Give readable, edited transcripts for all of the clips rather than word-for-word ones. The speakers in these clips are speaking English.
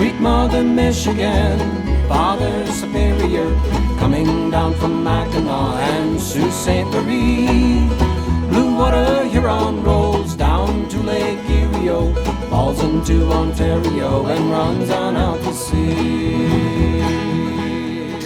Sweet Mother Michigan, Father Superior, coming down from Mackinac and Sault Ste. Marie. Blue water Huron rolls down to Lake Erie, falls into Ontario and runs on out to sea.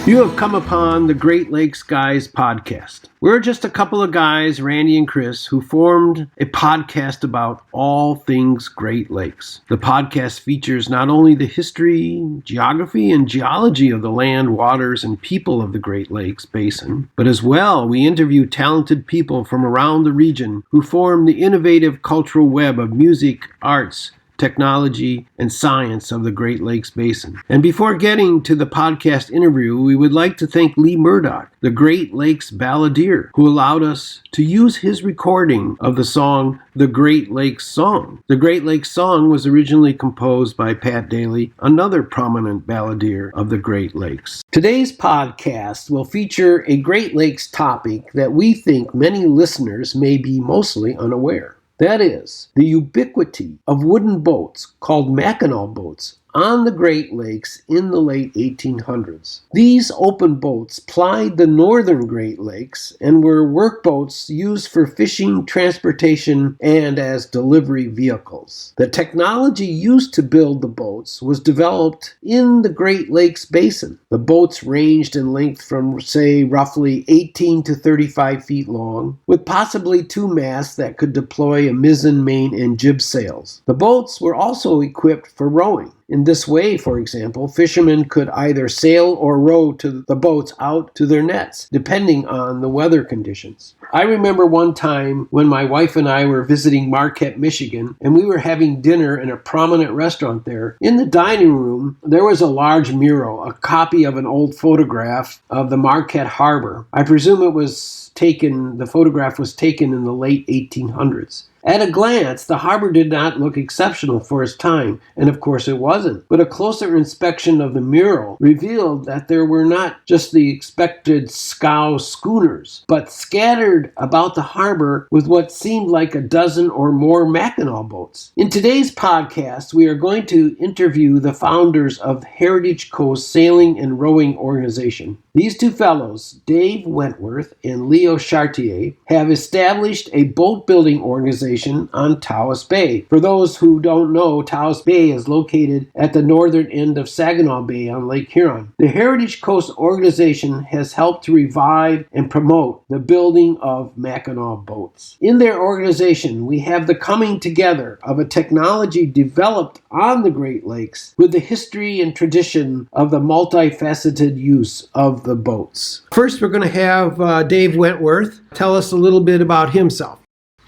You have come upon the Great Lakes Guys podcast. We're just a couple of guys, Randy and Chris, who formed a podcast about all things Great Lakes. The podcast features not only the history, geography, and geology of the land, waters, and people of the Great Lakes Basin, but as well, we interview talented people from around the region who form the innovative cultural web of music, arts, technology, and science of the Great Lakes Basin. And before getting to the podcast interview, we would like to thank Lee Murdoch, the Great Lakes balladeer, who allowed us to use his recording of the song, The Great Lakes Song. The Great Lakes Song was originally composed by Pat Daly, another prominent balladeer of the Great Lakes. Today's podcast will feature a Great Lakes topic that we think many listeners may be mostly unaware. That is, the ubiquity of wooden boats called Mackinac boats on the Great Lakes in the late 1800s. These open boats plied the northern Great Lakes and were workboats used for fishing, transportation, and as delivery vehicles. The technology used to build the boats was developed in the Great Lakes Basin. The boats ranged in length from, say, roughly 18 to 35 feet long, with possibly two masts that could deploy a mizzen, main, and jib sails. The boats were also equipped for rowing. In this way, for example, fishermen could either sail or row to the boats out to their nets, depending on the weather conditions. I remember one time when my wife and I were visiting Marquette, Michigan, and we were having dinner in a prominent restaurant there. In the dining room, there was a large mural, a copy of an old photograph of the Marquette Harbor. I presume the photograph was taken in the late 1800s. At a glance, the harbor did not look exceptional for its time, and of course it wasn't. But a closer inspection of the mural revealed that there were not just the expected scow schooners, but scattered about the harbor with what seemed like a dozen or more Mackinac boats. In today's podcast, we are going to interview the founders of Heritage Coast Sailing and Rowing Organization. These two fellows, Dave Wentworth and Leo Chartier, have established a boat building organization on Taos Bay. For those who don't know, Taos Bay is located at the northern end of Saginaw Bay on Lake Huron. The Heritage Coast organization has helped to revive and promote the building of Mackinac boats. In their organization, we have the coming together of a technology developed on the Great Lakes with the history and tradition of the multifaceted use of the boats. First, we're going to have Dave Wentworth tell us a little bit about himself.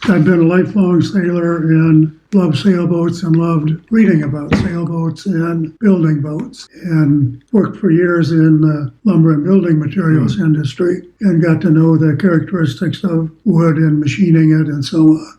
I've been a lifelong sailor and loved sailboats and loved reading about sailboats and building boats, and worked for years in the lumber and building materials industry and got to know the characteristics of wood and machining it and so on.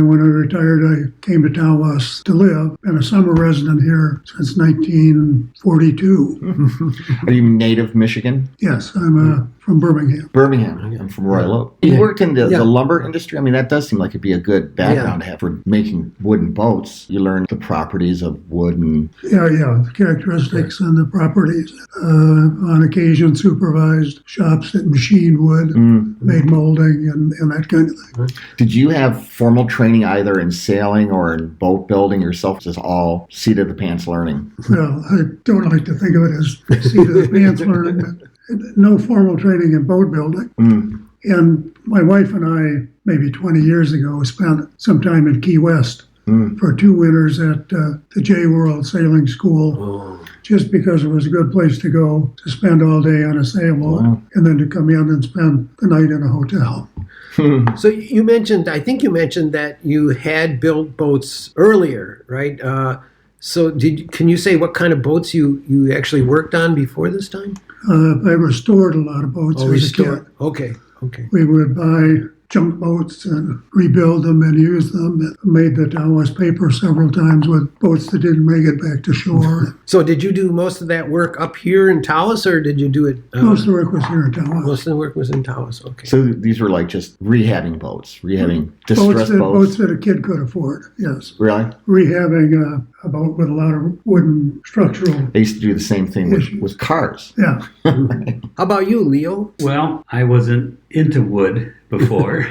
When I retired, I came to Tawas to live. Been a summer resident here since 1942. Are you native Michigan? Yes, I'm from Birmingham. Birmingham. I'm from Royal Oak. You worked in the lumber industry? I mean, that does seem like it'd be a good background to have for making wooden boats. You learn the properties of wood and... the characteristics and the properties. On occasion, supervised shops that machined wood, made molding and that kind of thing. Did you have formal training either in sailing or in boat building yourself? Just all seat of the pants learning? Well, I don't like to think of it as seat of the pants learning, but no formal training in boat building. And my wife and I, maybe 20 years ago, spent some time in Key West for 2 winters at the J World Sailing School, just because it was a good place to go to spend all day on a sailboat and then to come in and spend the night in a hotel. So I think you mentioned that you had built boats earlier, right? So can you say what kind of boats you actually worked on before this time? I restored a lot of boats as a kid. Okay. We would buy junk boats and rebuild them and use them. It made the Tawas paper several times with boats that didn't make it back to shore. So did you do most of that work up here in Tawas, or did you do it? Most of the work was here in Tawas. Most of the work was in Tawas, okay. So these were like just rehabbing boats, rehabbing distressed boats? Boats that a kid could afford, yes. Really? Rehabbing a a boat with a lot of wooden structural. They used to do the same thing with cars. Yeah. How about you, Leo? Well, I wasn't into wood before.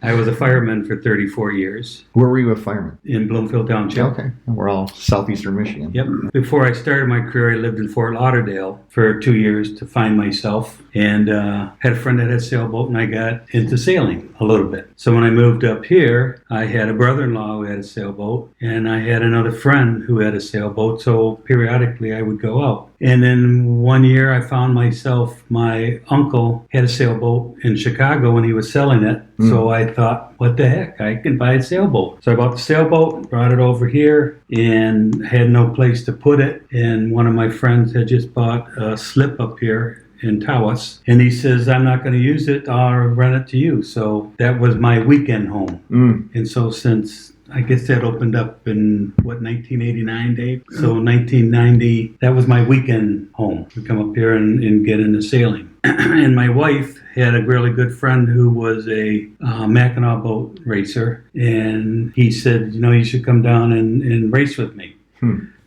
I was a fireman for 34 years Where were you a fireman? in Bloomfield Township. Okay. And we're all southeastern Michigan. Yep. Before I started my career, I lived in Fort Lauderdale for 2 years to find myself, and had a friend that had a sailboat, and I got into sailing a little bit. So when I moved up here, I had a brother-in-law who had a sailboat, and I had another friend who had a sailboat, so periodically I would go out. And then one year I found myself, my uncle had a sailboat in Chicago and he was selling it. So I thought, what the heck, I can buy a sailboat. So I bought the sailboat, brought it over here, and had no place to put it. And one of my friends had just bought a slip up here in Tawas. And he says, I'm not going to use it, I'll rent it to you. So that was my weekend home. And so since I guess that opened up in, 1989, Dave? So 1990, that was my weekend home to come up here and get into sailing. And my wife had a really good friend who was a Mackinac boat racer. And he said, you should come down and race with me.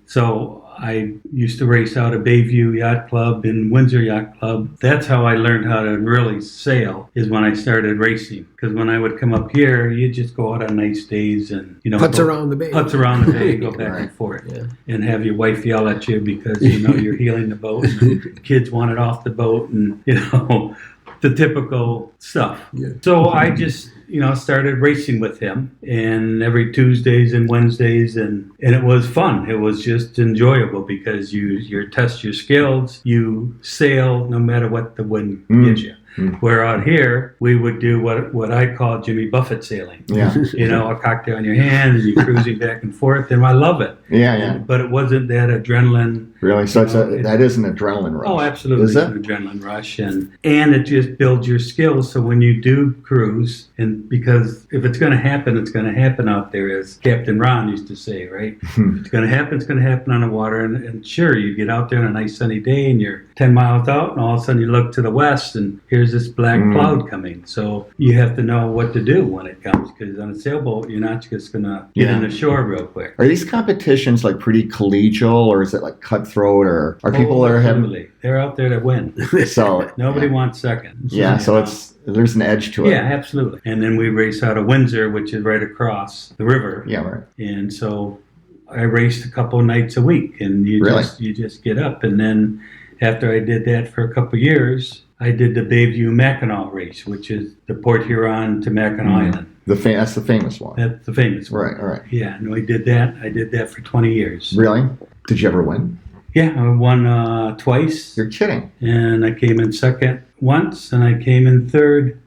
So I used to race out of Bayview Yacht Club and Windsor Yacht Club. That's how I learned how to really sail, is when I started racing. Because when I would come up here, you'd just go out on nice days and, Putts around the bay. Putts around the bay, go back and forth. Yeah. And have your wife yell at you because, you're heeling the boat. And the kids want it off the boat and, the typical stuff. Yeah. So I just, started racing with him, and every Tuesdays and Wednesdays, and it was fun. It was just enjoyable because you test your skills, you sail no matter what the wind gives you. Where out here, we would do what I call Jimmy Buffett sailing. Yeah. A cocktail in your hand, and you're cruising back and forth, and I love it. Yeah. But it wasn't that adrenaline. Really? So that is an adrenaline rush. Oh, absolutely. It's an adrenaline rush. And it just builds your skills. So when you do cruise, and because if it's going to happen, it's going to happen out there, as Captain Ron used to say, right? If it's going to happen, it's going to happen on the water. And sure, you get out there on a nice sunny day, and you're 10 miles out, and all of a sudden you look to the west, and here's this black cloud coming. So you have to know what to do when it comes, because on a sailboat, you're not just going to get in the shore real quick. Are these competitions like pretty collegial, or is it like cutthroat, or are people that are having... They're out there to win. So nobody wants second. So there's an edge to it. Yeah, absolutely. And then we race out of Windsor, which is right across the river. Yeah, right. And so I raced a couple of nights a week, and you just get up. And then after I did that for a couple of years, I did the Bayview Mackinac race, which is the Port Huron to Mackinac Island. That's the famous one. That's the famous one. Right, all right. Yeah, no, I did that. I did that for 20 years. Really? Did you ever win? Yeah, I won twice. You're kidding. And I came in second once, and I came in third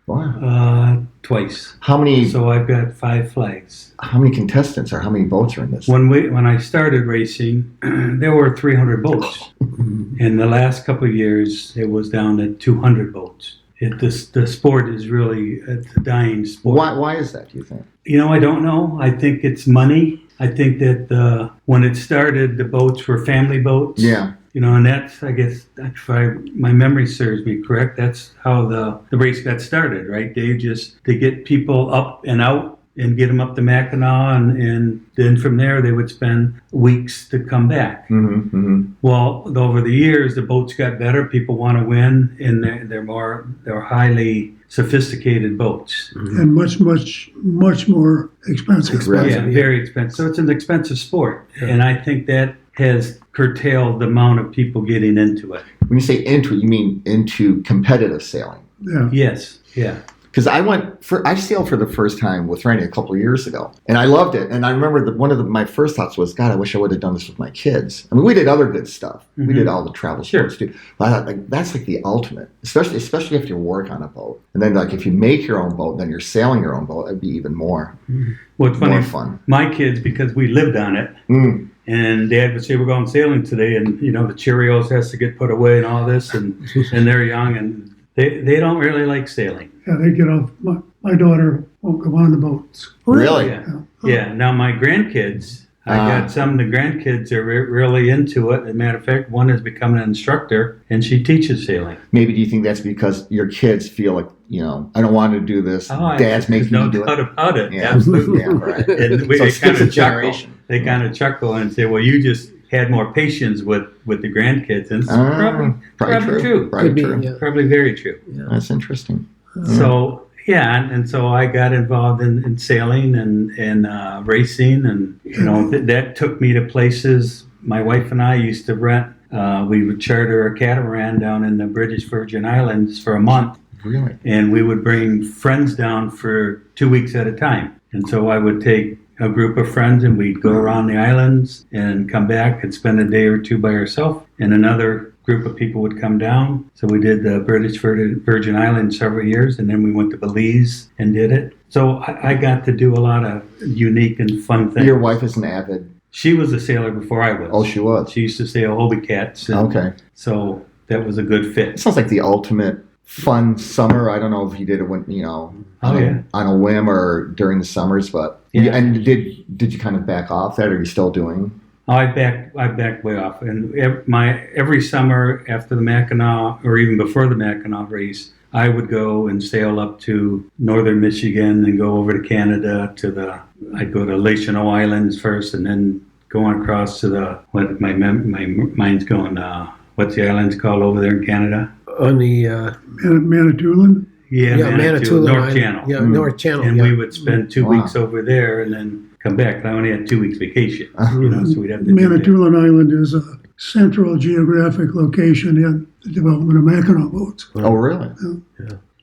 twice. How many? So I've got 5 flags. How many contestants or how many boats are in this? When I started racing, there were 300 boats. In the last couple of years, it was down to 200 boats. The sport is really a dying sport. Why is that, do you think? I don't know. I think it's money. I think that when it started, the boats were family boats. Yeah. And that's, I guess, if my memory serves me correct, that's how the race got started, right? Dave, just to get people up and out and get them up to Mackinac, and then from there they would spend weeks to come back. Well, over the years, the boats got better. People want to win, and they're highly sophisticated boats. And much more expensive. Yeah, very expensive. So it's an expensive sport, and I think that has curtailed the amount of people getting into it. When you say into it, you mean into competitive sailing? Yeah. Yes. Yeah. Because I sailed for the first time with Randy a couple of years ago, and I loved it. And I remember one of my first thoughts was, God, I wish I would have done this with my kids. I mean, we did other good stuff. We did all the travel sports too. But I thought, that's like the ultimate, especially if you work on a boat. And then if you make your own boat, then you're sailing your own boat. It'd be even more. Well, it's funny. More fun. My kids, because we lived on it. And Dad would say, we're going sailing today, and the Cheerios has to get put away and all this, and they're young, and they don't really like sailing. Yeah, they get off. My daughter won't go on the boats. Really? Yeah. Now my grandkids, I got some of the grandkids are really into it. As a matter of fact, one has become an instructor, and she teaches sailing. Maybe do you think that's because your kids feel like, I don't want to do this. Dad's making me do it. No doubt about it. Yeah. Absolutely. Yeah, right. And so it's a generation. they kind of chuckle and say, "Well, you just had more patience with the grandkids," and it's probably true. Probably Could be, true. yeah. Probably very true. That's interesting. So yeah, and so I got involved in sailing and racing, and that took me to places. My wife and I used to rent. We would charter a catamaran down in the British Virgin Islands for a month, Really? and we would bring friends down for 2 weeks at a time. And so I would take a group of friends, and we'd go around the islands and come back and spend a day or two by ourselves, and another group of people would come down. So we did the British Virgin Islands several years, and then we went to Belize and did it. So I got to do a lot of unique and fun things. Your wife is an avid. She was a sailor before I was. Oh, she was. She used to sail Hobie Cats. And Okay. So that was a good It fit. sounds like the ultimate fun summer. I don't know if you did it when on a whim or during the summers, but Yeah. And did you kind of back off that, or are you still doing? I backed way off. And every summer after the Mackinac, or even before the Mackinac race, I would go and sail up to northern Michigan and go over to Canada I'd go to Les Cheneaux Islands first, and then going across to my mind's going, what's the islands called over there in Canada? On the Manitoulin. Manitoulin North Island. Channel. Yeah, North Channel. And yeah. we would spend 2 Wow. weeks over there and then come back. I only had 2 weeks vacation, so we'd have to do that. Manitoulin Island is a central geographic location in the development of Mackinac boats. Oh, really?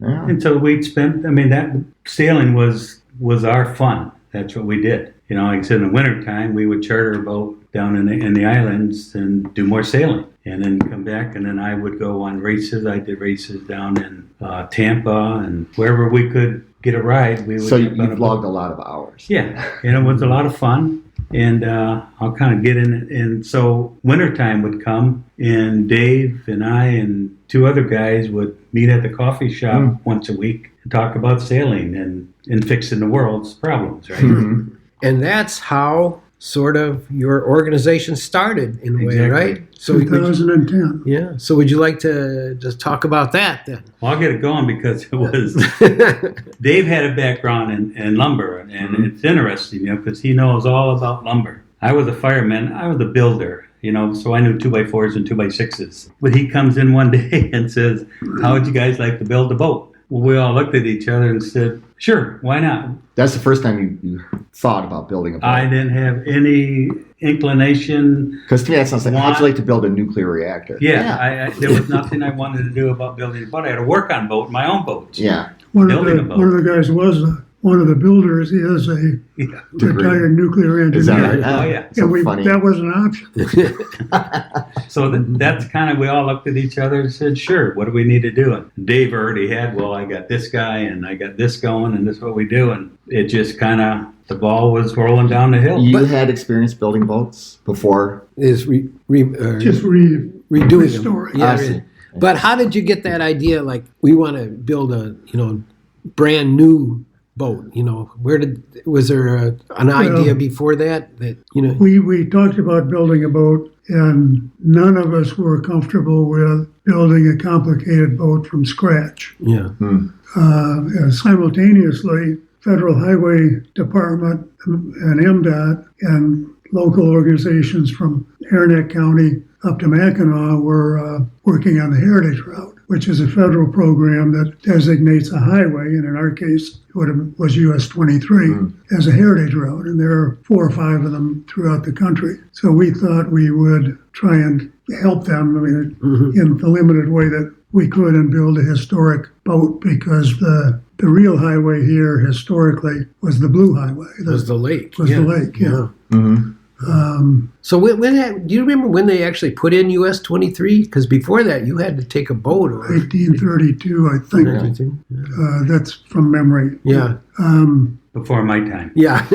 Yeah. And so we'd spend, that sailing was our fun. That's what we did. Like I said, in the wintertime, we would charter a boat down in the islands and do more sailing. And then come back, and then I would go on races. I did races down in Tampa, and wherever we could get a ride, we would. So jump on a you've boat. logged a lot of hours. Yeah, and it was a lot of fun. And I'll kind of get in it. And so wintertime would come, and Dave and I and two other guys would meet at the coffee shop once a week and talk about sailing and fixing the world's problems, right? Mm-hmm. And that's how sort of your organization started in a way, Exactly. right? So would you- 2010. yeah. So would you like to just talk about that then? Well, I'll get it going because it was Dave had a background in lumber, and it's interesting, because he knows all about lumber. I was a fireman. I was a builder, so I knew 2x4s and 2x6s. But he comes in one day and says, "How would you guys like to build a boat?" Well, we all looked at each other and said, "Sure, why not?" That's the first time you thought about building a boat. I didn't have any inclination. Because to me, that sounds like, how'd you like to build a nuclear reactor? I there was nothing I wanted to do about building a boat. I had to work on my own boats. Yeah. One Building a of boat. the guys was one of the builders is a Yeah. retired nuclear engineer. Is that right? Oh, yeah. So And funny. that was an option. So that's kind of, we all looked at each other and said, "Sure, what do we need to do?" And Dave already had, well, I got this guy and I got this going and this is what we do. And it just kind of, the ball was rolling down the hill. You had experience building boats before? Is Just redoing restoring. them. Yeah, I see. But how did you get that idea? Like, we want to build a brand new boat. Was there an idea before that We talked about building a boat, and none of us were comfortable with building a complicated boat from scratch. Yeah. And simultaneously, Federal Highway Department and MDOT and local organizations from Aranet County up to Mackinac were working on the Heritage Route, which is a federal program that designates a highway, and in our case, it was US 23, as a heritage route, and there are 4 or 5 of them throughout the country. So we thought we would try and help them in the limited way that we could and build a historic boat, because the real highway here historically was the Blue Highway. Was the lake. Was the lake, yeah. Mm-hmm. So do you remember when they actually put in US 23? Because before that, you had to take a boat. Or 1832, I think. That's from memory. Yeah. Before my time. Yeah.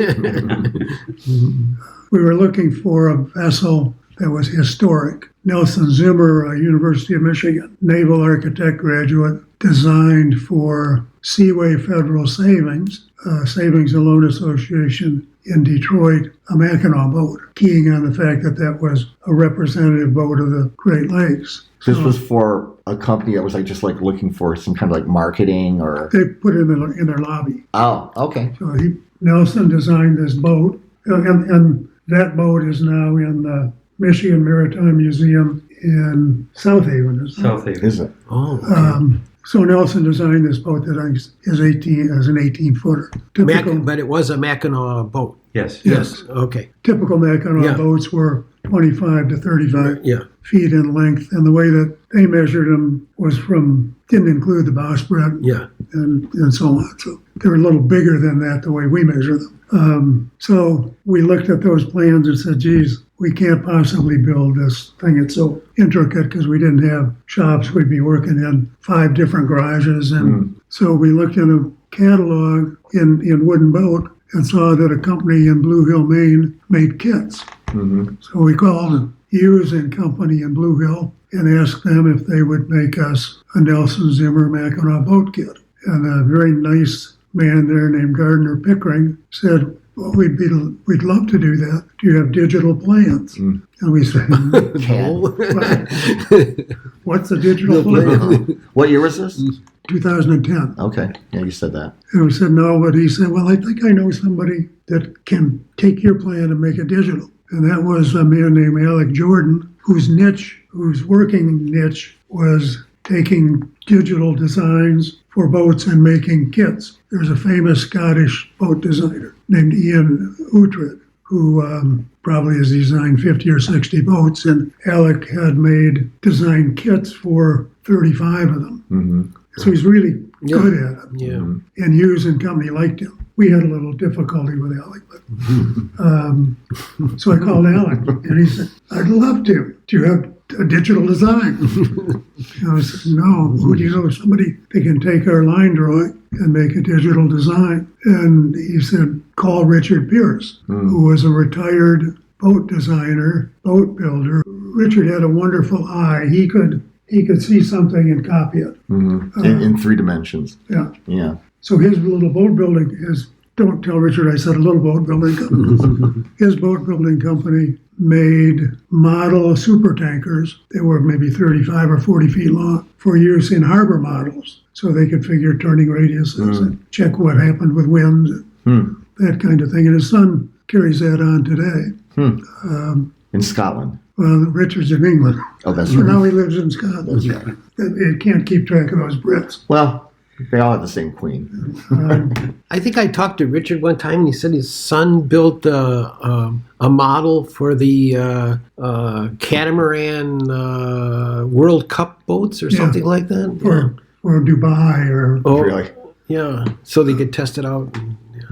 We were looking for a vessel that was historic. Nelson Zimmer, University of Michigan, naval architect graduate, designed for Seaway Federal Savings and Loan Association in Detroit, a Mackinac boat, keying on the fact that that was a representative boat of the Great Lakes. This was for a company that was just looking for some kind of marketing or... They put it in their lobby. Oh, okay. So Nelson designed this boat, and That boat is now in the Michigan Maritime Museum in South Haven, isn't it? South Haven. Is it? Oh. So Nelson designed this boat that is 18-footer. But it was a Mackinac boat. Yes. Yes. Okay. Typical Mackinac Yeah. boats were 25 to 35 Yeah. feet in length, and the way that they measured them was didn't include the bowsprit Yeah. and so on. So they were a little bigger than that the way we measure them. So we looked at those plans and said, geez, we can't possibly build this thing. It's so intricate because we didn't have shops. We'd be working in 5 different garages. And so we looked in a catalog in Wooden Boat and saw that a company in Blue Hill, Maine made kits. So we called Hughes and Company in Blue Hill and asked them if they would make us a Nelson Zimmer Mackinac boat kit. And a very nice man there named Gardner Pickering said, well, we'd love to do that. Do you have digital plans? And we said, what's a digital plan? What year was this? 2010. Okay. Yeah, you said that. And we said, no, but he said, well, I think I know somebody that can take your plan and make it digital. And that was a man named Alec Jordan, whose working niche was taking digital designs for boats and making kits. There's a famous Scottish boat designer named Ian Uhtred, who probably has designed 50 or 60 boats, and Alec had designed kits for 35 of them. So he's really good at it. Yeah. And Hughes and Company liked him. We had a little difficulty with Alec, but so I called Alec, and he said, I'd love to. Do you have a digital design? And I said, no. Who do you know? Somebody that can take our line drawing and make a digital design. And he said, call Richard Pierce, who was a retired boat designer, boat builder. Richard had a wonderful eye. He could see something and copy it. In 3 dimensions. Yeah. Yeah. So his little boat building don't tell Richard I said a little boat building company. His boat building company made model super tankers. They were maybe 35 or 40 feet long for use in harbor models. So they could figure turning radiuses and check what happened with winds, that kind of thing. And his son carries that on today. In Scotland. Well, Richard's in England. Oh, that's So right. now he lives in Scotland. It can't keep track of those Brits. Well, they all have the same queen. I think I talked to Richard one time, and he said his son built a model for the catamaran World Cup boats or something like that. Or Dubai or... Oh, Really? yeah. So they could test it out.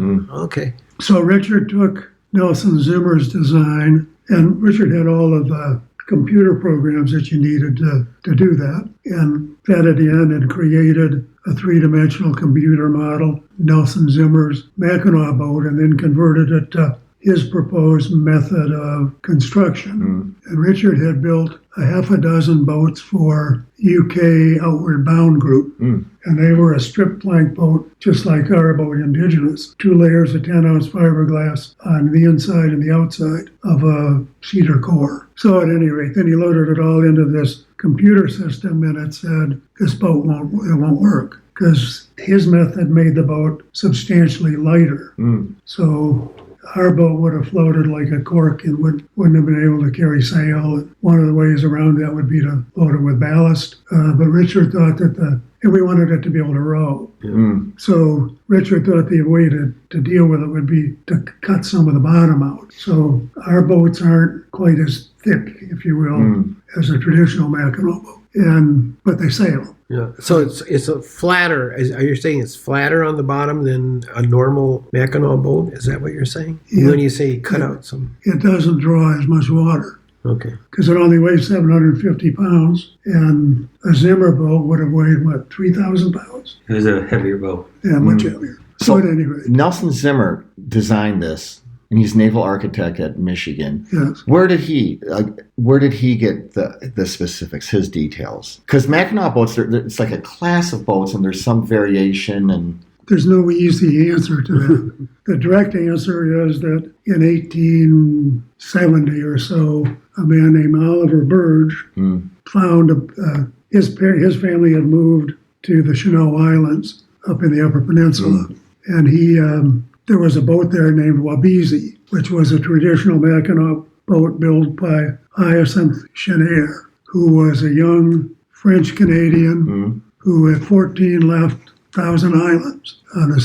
Okay. So Richard took Nelson Zimmer's design, and Richard had all of the computer programs that you needed to do that, and fed it in and created a 3-dimensional computer model, Nelson Zimmer's Mackinac boat, and then converted it to his proposed method of construction. And Richard had built a half a dozen boats for UK Outward Bound Group. And they were a strip plank boat, just like our boat, Indigenous. 2 layers of 10-ounce fiberglass on the inside and the outside of a cedar core. So at any rate, then he loaded it all into this computer system, and it said, this boat won't work, because his method made the boat substantially lighter. So our boat would have floated like a cork and wouldn't have been able to carry sail. And one of the ways around that would be to load it with ballast. But Richard thought that and we wanted it to be able to row. So Richard thought the way to deal with it would be to cut some of the bottom out. So our boats aren't quite as thick, if you will, as a traditional Mackinac boat, but they sail. Yeah. So it's a flatter. Are you saying it's flatter on the bottom than a normal Mackinac boat? Is that what you're saying? Yeah. When you say cut out some. It doesn't draw as much water Okay. because it only weighs 750 pounds, and a Zimmer boat would have weighed, 3,000 pounds? It was a heavier boat. Yeah, much heavier. So at any rate, Nelson Zimmer designed this, and he's naval architect at Michigan. yes. Where did he get the specifics, his details? Because Mackinac boats, it's like a class of boats, and there's some variation. And There's no easy answer to that. The direct answer is that in 1870 or so, a man named Oliver Burge found his family had moved to the Chenot Islands up in the Upper Peninsula, and there was a boat there named Wabizi, which was a traditional Mackinac boat built by Hyacinthe Chenair, who was a young French-Canadian who at 14 left Thousand Islands on the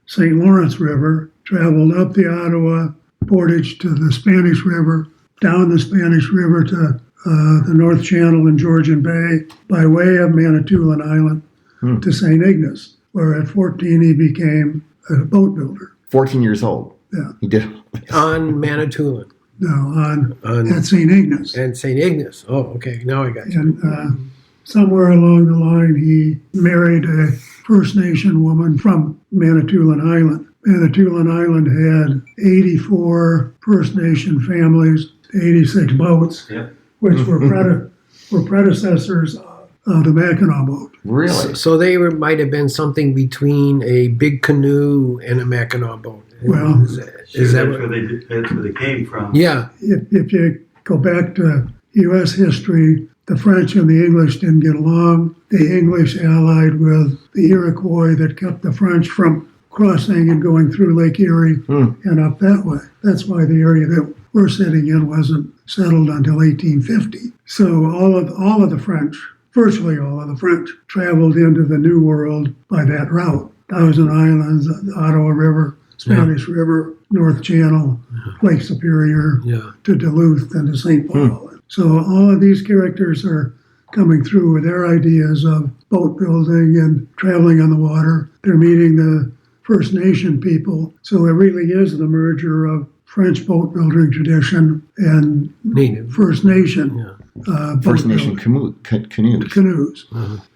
St. Lawrence River, traveled up the Ottawa portage to the Spanish River, down the Spanish River to the North Channel and Georgian Bay by way of Manitoulin Island to St. Ignace, where at 14 he became a boat builder. 14 years old. Yeah. He did. On Manitoulin. No, at St. Ignace. And St. Ignace. Oh, okay. Now I got you. And somewhere along the line, he married a First Nation woman from Manitoulin Island. Manitoulin Island had 84 First Nation families, 86 boats, which were predecessors of the Mackinac boat. Really? So they might have been something between a big canoe and a Mackinac boat. Well, Is that what? That's where they came from. Yeah. If you go back to U.S. history, the French and the English didn't get along. The English allied with the Iroquois that kept the French from crossing and going through Lake Erie and up that way. That's why the area that we're sitting in wasn't settled until 1850. So all of the French, virtually all of the French, traveled into the New World by that route. Thousand Islands, the Ottawa River, Spanish River, North Channel, Lake Superior, to Duluth and to St. Paul. So all of these characters are coming through with their ideas of boat building and traveling on the water. They're meeting the First Nation people. So it really is the merger of French boat building tradition and Native. First Nation. First Nation canoes. Canoes.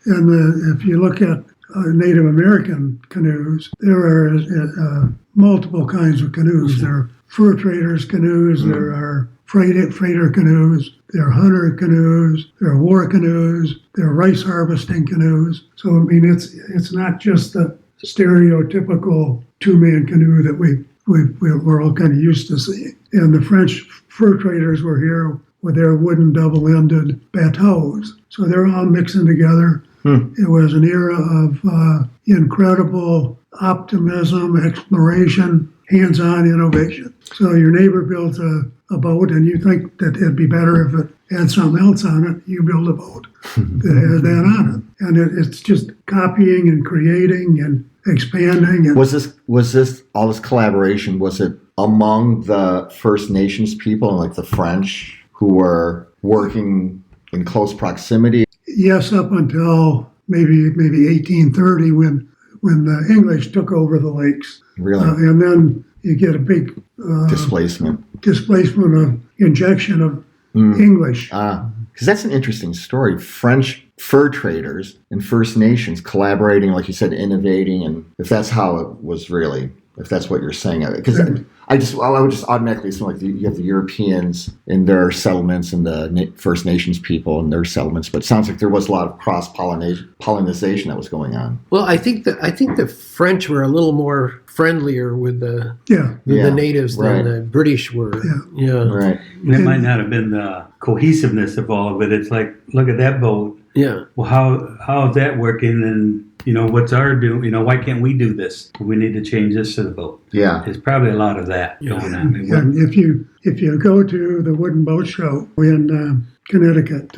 And if you look at Native American canoes, there are multiple kinds of canoes. There are fur traders' canoes, there are freighter canoes, there are hunter canoes, there are war canoes, there are rice harvesting canoes. So, I mean, it's not just the stereotypical two-man canoe that we're all kind of used to seeing. And the French fur traders were here with their wooden double-ended bateaus. So they're all mixing together. It was an era of incredible optimism, exploration, hands-on innovation. So your neighbor builds a boat and you think that it'd be better if it had something else on it. You build a boat that has that on it. And it's just copying and creating and expanding. And Was this all this collaboration? Was it among the First Nations people and like the French who were working in close proximity? yes, up until maybe 1830 when the English took over the lakes. Really? And then you get a big Displacement. of injection of English. Because that's an interesting story. French fur traders and First Nations collaborating, like you said, innovating, and if that's how it was really, if that's what you're saying. Because I would just automatically assume like you have the Europeans in their settlements and the First Nations people in their settlements, but it sounds like there was a lot of cross-pollination that was going on. Well, I think the French were a little more friendlier with the natives than the British were. Yeah. Right. And it might not have been the cohesiveness of all of it. It's like, look at that boat. Yeah. Well, how is that working? And what's our doing? Why can't we do this? We need to change this to the boat. Yeah. There's probably a lot of that going on. And if you go to the Wooden Boat Show in Connecticut,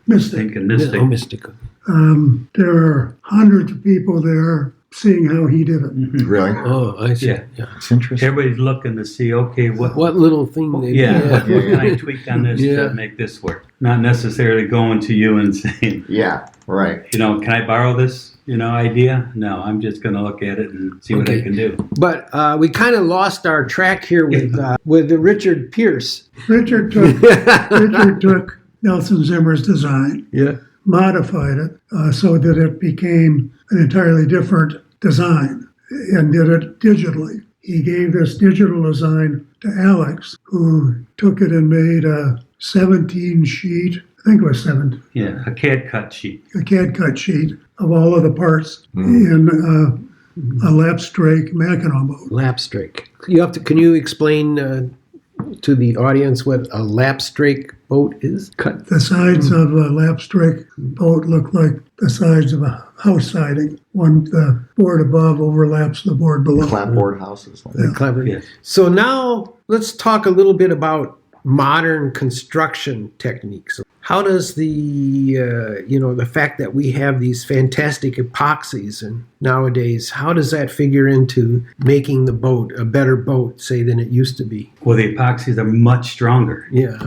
Mystic, Mystic. There are hundreds of people there seeing how he did it. Really? Oh, I see. Yeah. It's interesting. Everybody's looking to see, okay, what little thing they did. what can I tweak on this to make this work? Not necessarily going to you and saying, Yeah, right. can I borrow this, idea? No, I'm just going to look at it and see what I can do. But we kind of lost our track here with Richard Pierce. Richard took Nelson Zimmer's design, modified it so that it became an entirely different design, and did it digitally. He gave this digital design to Alex, who took it and made a 17-sheet, I think it was 7. Yeah, a CAD cut sheet. A CAD cut sheet of all of the parts in a lapstrake Mackinac boat. Lapstrake. Can you explain to the audience what a lapstrake boat is? The sides of a lapstrake boat look like the sides of a house siding. the board above overlaps the board below. Clapboard houses. Like that. Clever. Yes. So now let's talk a little bit about modern construction techniques. How does the fact that we have these fantastic epoxies and nowadays, how does that figure into making the boat a better boat, say, than it used to be? Well, the epoxies are much stronger. Yeah.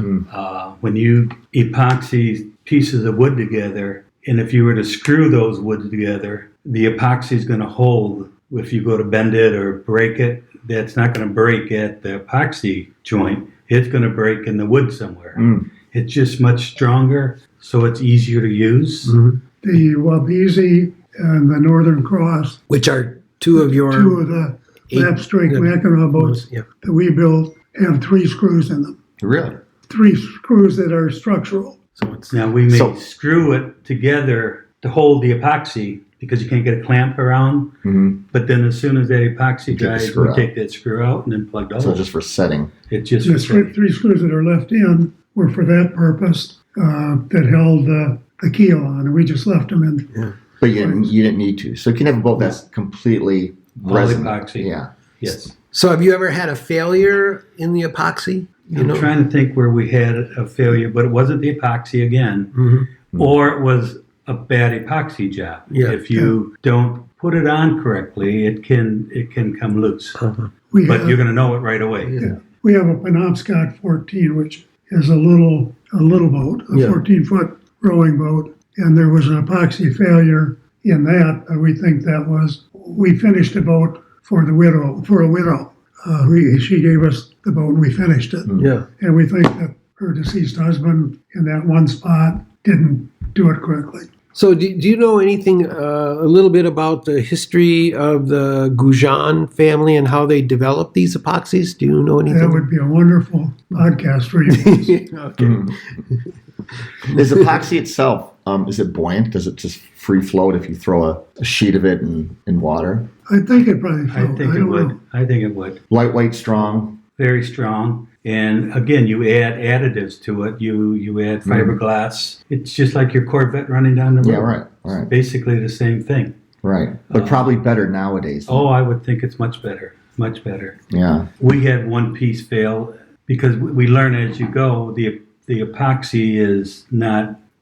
When you epoxy pieces of wood together, and if you were to screw those woods together, the epoxy is going to hold. If you go to bend it or break it, that's not going to break at the epoxy joint. It's going to break in the wood somewhere. It's just much stronger, so it's easier to use. The Wabezi and the Northern Cross, Which are two of the lap strike Mackinac boats Yeah. that we built, have 3 screws in them. Really? 3 screws that are structural. So it's Now we may So- screw it together to hold the epoxy because you can't get a clamp around. But then as soon as that epoxy Take the dries, screw we out. take that screw out and then plug the So hole. just for setting. It's just The for setting. 3 screws that are left in were for that purpose, that held the keel on, and we just left them in. But you didn't need to. So you can have a boat that's completely All resin. epoxy. Yeah. Yes. So have you ever had a failure in the epoxy? I'm trying to think where we had a failure, but it wasn't the epoxy again, or it was a bad epoxy job. Yeah. If you don't put it on correctly, it can come loose. We But have, you're going to know it right away. we have a Penobscot 14, which is a little boat, a Yeah. 14-foot rowing boat, and there was an epoxy failure in that. We think that was, we finished a boat for a widow. She gave us the boat and we finished it. Yeah. And we think that her deceased husband in that one spot didn't do it correctly. So do you know anything, a little bit about the history of the Goujon family and how they developed these epoxies? Do you know anything? That would be a wonderful podcast for you. Okay. Is epoxy itself, is it buoyant? Does it just free float if you throw a sheet of it in water? I think it probably I float. think it don't would. know. I think it would. Lightweight, strong. Very strong. And again, you add additives to it. You add fiberglass. It's just like your Corvette running down the road. Yeah, right. It's basically the same thing. Right. But probably better nowadays. Oh, I would think it's much better. Much better. Yeah. We had one piece fail because we learn as you go. The epoxy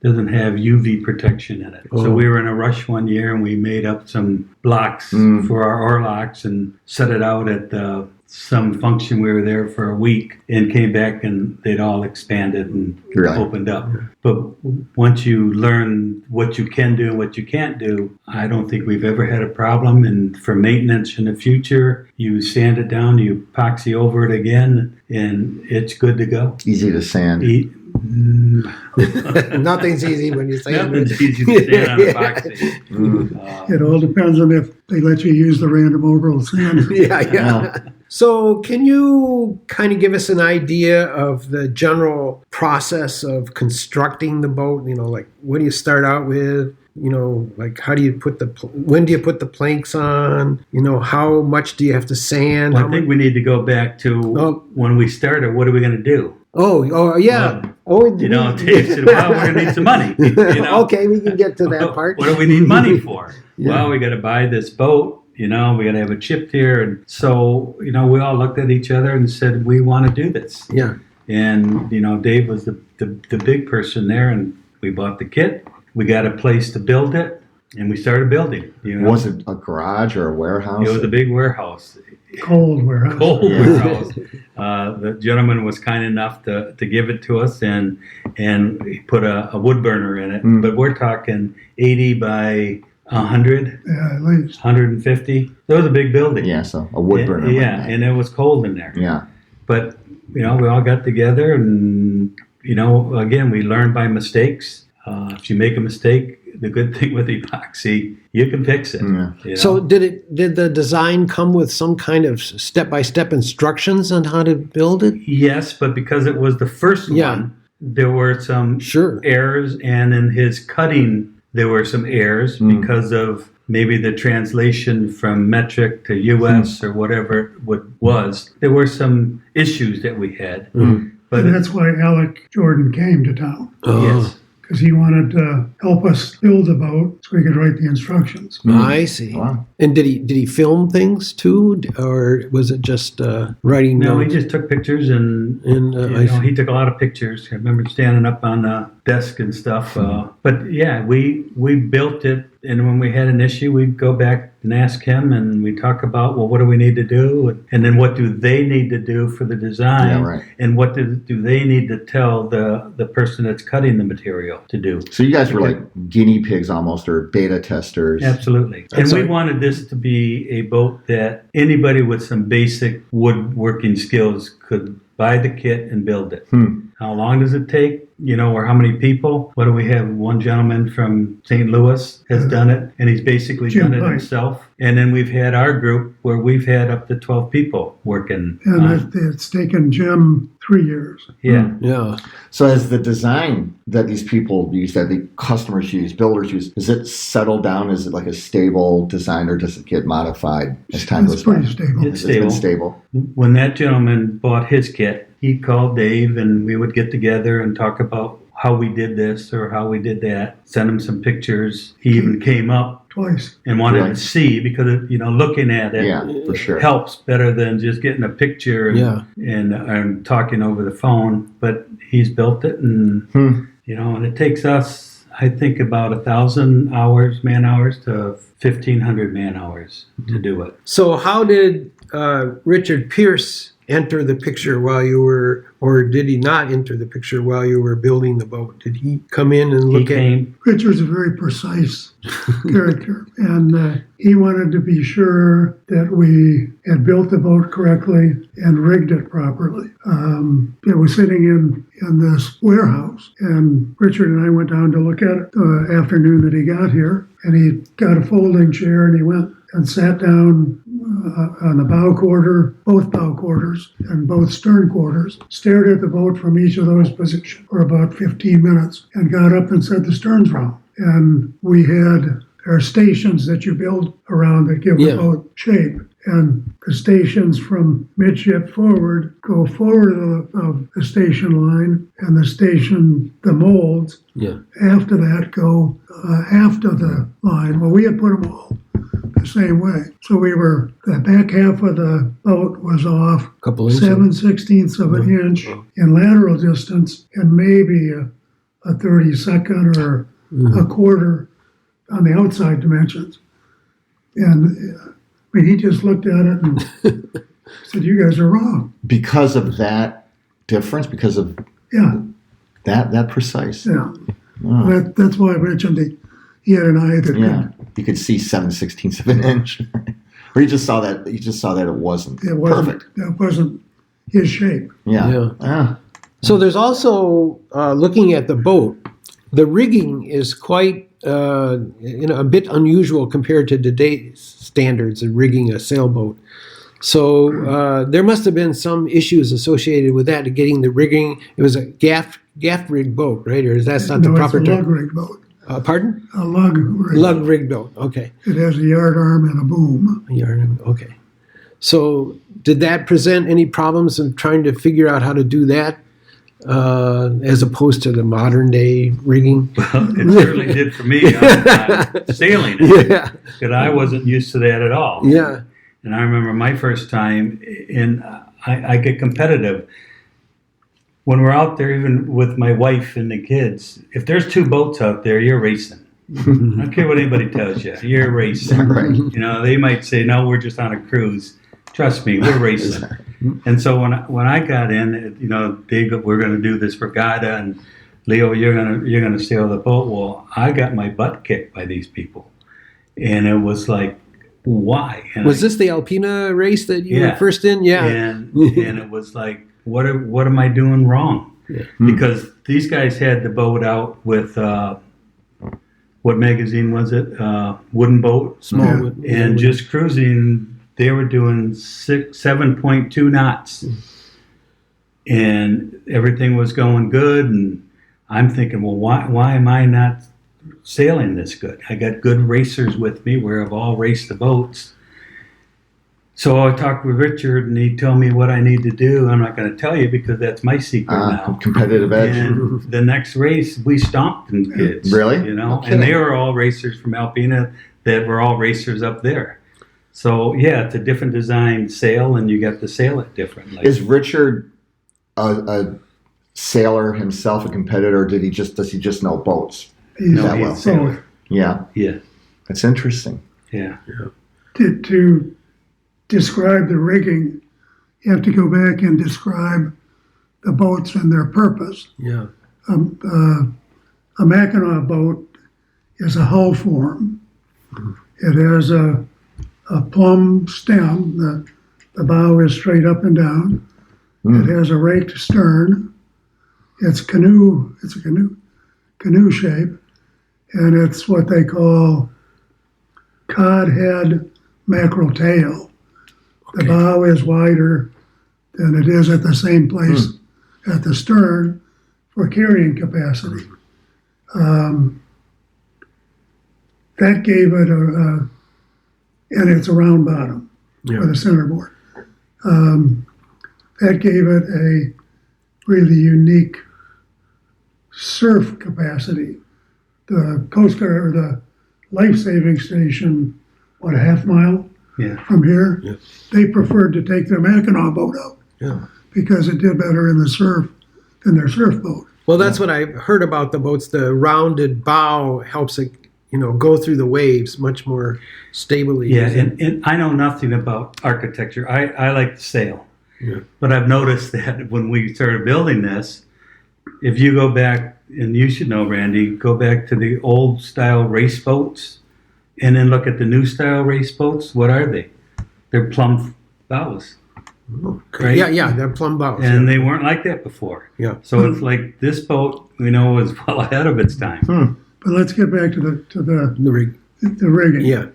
doesn't have UV protection in it. So we were in a rush one year and we made up some blocks for our oar locks and set it out at some function. We were there for a week and came back and they'd all expanded and Really? opened up. But once you learn what you can do and what you can't do, I don't think we've ever had a problem. And for maintenance in the future, you sand it down, you epoxy over it again, and it's good to go. Easy to sand. Nothing's easy when you say Nothing's easy to stand on epoxy. It all depends on if they let you use the random overall sand. Yeah. So can you kind of give us an idea of the general process of constructing the boat? Like what do you start out with? Like how do you when do you put the planks on? How much do you have to sand? Well, I think we need to go back to when we started. What are we going to do? Oh, yeah. Dave said, well, we're going to need some money. Okay, we can get to that part. What do we need money for? Well, we got to buy this boat. We got to have it shipped here. And so, we all looked at each other and said, we want to do this. Yeah. And, Dave was the big person there, and we bought the kit. We got a place to build it, and we started building. Was it a garage or a warehouse? It was a big warehouse. Cold warehouse. Warehouse. The gentleman was kind enough to give it to us, and he put a wood burner in it. But we're talking 80 by 100, Yeah, at least. 150. That was a big building. Yeah, so a wood burner. Yeah, and it was cold in there. Yeah. But, we all got together and, again, we learned by mistakes. If you make a mistake, the good thing with epoxy, you can fix it. Yeah. So did the design come with some kind of step-by-step instructions on how to build it? Yes, but because it was the first one, there were some errors, and in his cutting, there were some errors because of maybe the translation from metric to US or whatever it was. There were some issues that we had. But And that's why Alec Jordan came to town. yes, because he wanted to help us build the boat so we could write the instructions. I see. Wow. And did he film things too, or was it just writing? No, he notes? just took pictures and I see. he took a lot of pictures. I remember standing up on the desk and stuff. But yeah, we built it, and when we had an issue, we'd go back and ask him, and we talk about, well, what do we need to do, and then what do they need to do for the design, Yeah, right. and what do they need to tell the person that's cutting the material to do. So you guys were like guinea pigs almost, or beta testers. Absolutely. That's And we right. wanted this to be a boat that anybody with some basic woodworking skills could buy the kit and build it. How long does it take? Or how many people? What do we have? One gentleman from St. Louis has done it, and he's basically Jim done it Pike. himself. And then we've had our group where we've had up to 12 people working. And it's taken Jim 3 years. Yeah. Yeah. So has the design that these people use, that the customers use, builders use, is it settled down? Is it like a stable design, or does it get modified as time It's goes by? pretty stable. It's It's been stable. stable. When that gentleman bought his kit, he called Dave, and we would get together and talk about how we did this or how we did that, send him some pictures. He even came up Twice. and wanted Right. to see, because looking at it Yeah, for sure. helps better than just getting a picture and talking over the phone. But he's built it, and and it takes us, I think, about 1,000 man hours to 1,500 man hours to do it. So how did Richard Pierce enter the picture while you were, or did he not enter the picture while you were building the boat? Did he come in and He look at? came. Richard's a very precise character, and he wanted to be sure that we had built the boat correctly and rigged it properly. It was sitting in this warehouse, and Richard and I went down to look at it the afternoon that he got here, and he got a folding chair, and he went and sat down on the bow quarter, both bow quarters and both stern quarters, stared at the boat from each of those positions for about 15 minutes, and got up and said, the stern's wrong. And there are stations that you build around that give Yeah. the boat shape. And the stations from midship forward go forward of the station line, and the molds Yeah. after that go after the line. Well, we had put them all the same way. So the back half of the boat was off Couple inches. 7/16 of an inch in lateral distance, and maybe a 32nd or a quarter on the outside dimensions. And he just looked at it and said, you guys are wrong. Because of that difference, because of Yeah, that precise. yeah. Wow. That's why I mentioned he had an eye that Yeah, you could see 7/16 of an inch, or you just saw that. You just saw that it wasn't perfect. That wasn't his shape. Yeah. Yeah. Ah. So there's also, looking at the boat, the rigging is quite, a bit unusual compared to today's standards of rigging a sailboat. So there must have been some issues associated with that, getting the rigging. It was a gaff rig boat, right? Or that's not the proper it's a lug term? rig boat. Pardon? A lug rig. Lug rig boat. Okay. It has a yard arm and a boom. Okay. So did that present any problems in trying to figure out how to do that? As opposed to the modern day rigging. It certainly did for me on sailing it, Yeah, because I wasn't used to that at all. yeah, And I remember my first time, and I get competitive. When we're out there, even with my wife and the kids, if there's two boats out there, you're racing. I don't care what anybody tells you, you're racing. Right. They might say, no, we're just on a cruise. Trust me, we're racing. And so when I got in, we're going to do this regatta, and Leo, you're gonna sail the boat. Well, I got my butt kicked by these people, and it was like, why? And was this the Alpina race that you Yeah. were first in? Yeah. and it was like, what am I doing wrong? Yeah. Because these guys had the boat out with what magazine was it? Wooden Boat, Small Yeah. wood- and just cruising. They were doing 7.2 knots, and everything was going good. And I'm thinking, well, why am I not sailing this good? I got good racers with me. We've all raced the boats. So I talked with Richard, and he told me what I need to do. I'm not going to tell you because that's my secret now. Competitive edge. And the next race, we stomped them kids. Really? You know, No kidding. and they were all racers from Alpena that were all racers up there. So yeah, it's a different design sail, and you got to sail it differently. Is Richard a sailor himself, a competitor, or does he just know boats? He's No, that he's well? a sailor. Yeah, Yeah, that's interesting. yeah. To describe the rigging, you have to go back and describe the boats and their purpose. Yeah. A Mackinac boat is a hull form. It has a plumb stem. The bow is straight up and down. It has a raked stern. It's a canoe shape, and it's what they call cod head mackerel tail. The bow is wider than it is at the same place at the stern for carrying capacity. That gave it and it's a round bottom with a centerboard. That gave it a really unique surf capacity. The Coast Guard, or the life-saving station, a half mile Yeah. from here, they preferred to take their Mackinac boat out because it did better in the surf than their surf boat. Well, that's what I heard about the boats. The rounded bow helps it, go through the waves much more stably. Yeah, and I know nothing about architecture. I like to sail. Yeah. But I've noticed that when we started building this, if you go back, and you should know, Randy, go back to the old style race boats and then look at the new style race boats. What are they? They're plumb bows. Right? Yeah, they're plumb bows. And they weren't like that before. Yeah. So it's like this boat, was well ahead of its time. But let's get back to the rig. the rigging. Yeah.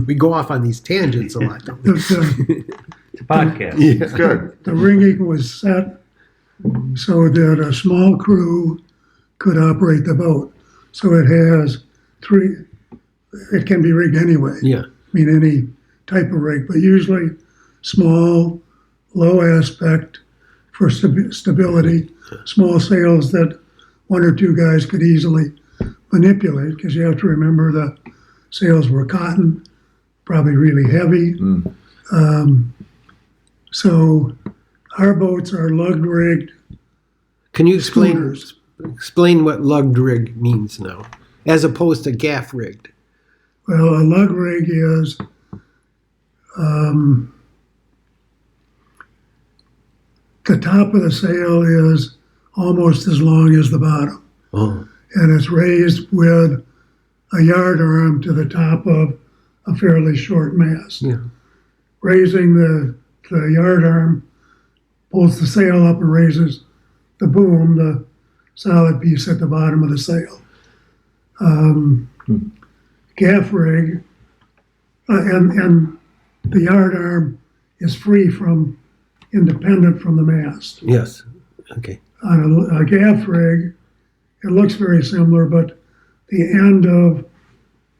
We go off on these tangents a lot, don't we? It's a podcast. It's good. The rigging was set so that a small crew could operate the boat. So it has it can be rigged anyway. Yeah. Any type of rig, but usually small, low aspect for stability, small sails that one or two guys could easily manipulate, because you have to remember the sails were cotton, probably really heavy. So our boats are lugged rigged. Can you explain Schooners. what lugged rig means now, as opposed to gaff rigged? Well, a lug rig is the top of the sail is almost as long as the bottom. Oh. And it's raised with a yard arm to the top of a fairly short mast. Yeah. Raising the yard arm pulls the sail up and raises the boom, the solid piece at the bottom of the sail. Gaff rig, and the yard arm is independent from the mast. Yes. Okay. On a gaff rig, it looks very similar, but the end of